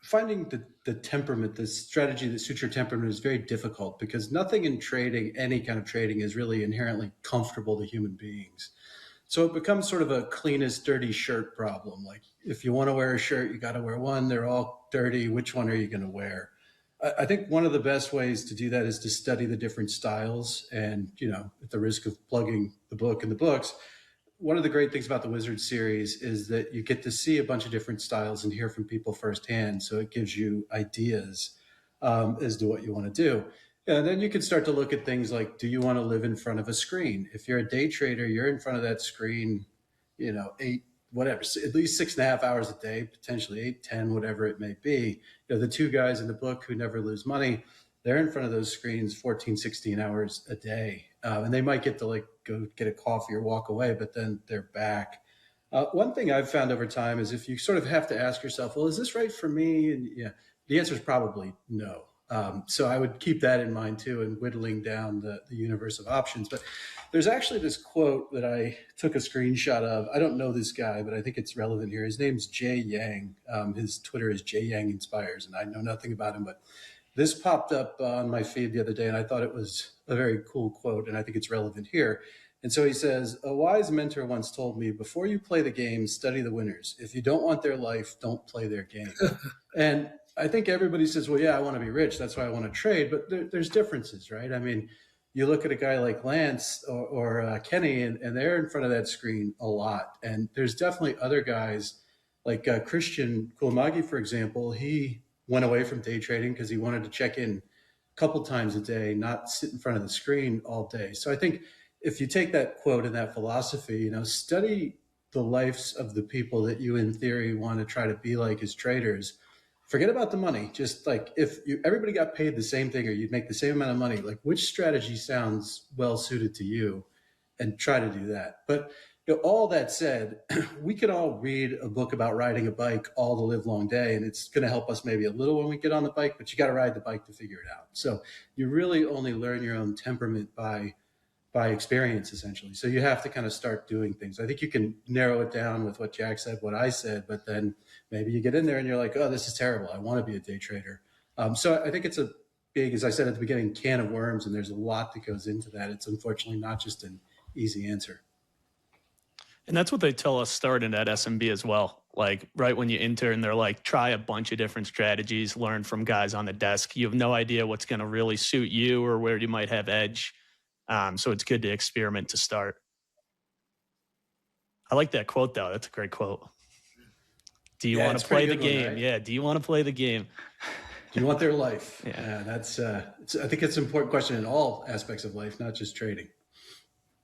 finding the temperament, the strategy that suits your temperament is very difficult because nothing in trading, any kind of trading, is really inherently comfortable to human beings. So it becomes sort of a cleanest dirty shirt problem. Like if you want to wear a shirt, you got to wear one. They're all dirty. Which one are you going to wear? I think one of the best ways to do that is to study the different styles. And, at the risk of plugging the book and the books, one of the great things about the Wizard series is that you get to see a bunch of different styles and hear from people firsthand. So it gives you ideas as to what you want to do. And then you can start to look at things like, do you want to live in front of a screen? If you're a day trader, you're in front of that screen, at least 6.5 hours a day, potentially 8, 10, whatever it may be. The two guys in the book who never lose money, they're in front of those screens 14, 16 hours a day. And they might get to go get a coffee or walk away, but then they're back. One thing I've found over time is if you sort of have to ask yourself, well, is this right for me? And the answer is probably no. So I would keep that in mind too, and whittling down the universe of options. But there's actually this quote that I took a screenshot of. I don't know this guy, but I think it's relevant here. His name's Jay Yang. His Twitter is Jay Yang Inspires, and I know nothing about him, but this popped up on my feed the other day, and I thought it was a very cool quote, and I think it's relevant here. And so he says, a wise mentor once told me, before you play the game, study the winners. If you don't want their life, don't play their game. And I think everybody says, well, yeah, I want to be rich. That's why I want to trade. But there's differences, right? I mean, you look at a guy like Lance or Kenny, and they're in front of that screen a lot. And there's definitely other guys like Christian Koulamagi, for example. He went away from day trading because he wanted to check in a couple times a day, not sit in front of the screen all day. So I think if you take that quote and that philosophy, study the lives of the people that you in theory want to try to be like as traders. Forget about the money. Just like if everybody got paid the same thing or you'd make the same amount of money, like which strategy sounds well suited to you, and try to do that. But all that said, we could all read a book about riding a bike all the live long day, and it's going to help us maybe a little when we get on the bike, but you got to ride the bike to figure it out. So you really only learn your own temperament by experience, essentially. So you have to kind of start doing things. I think you can narrow it down with what Jack said, what I said, but then maybe you get in there and you're like, oh, this is terrible. I want to be a day trader. So I think it's a big, as I said at the beginning, can of worms, and there's a lot that goes into that. It's unfortunately not just an easy answer. And that's what they tell us starting at SMB as well. Like right when you enter, and they're like, try a bunch of different strategies, learn from guys on the desk. You have no idea what's going to really suit you or where you might have edge. So it's good to experiment to start. I like that quote, though. That's a great quote. Do you want to play the game? Right? Yeah. Do you want to play the game? Do you want their life? Yeah, that's. I think it's an important question in all aspects of life, not just trading.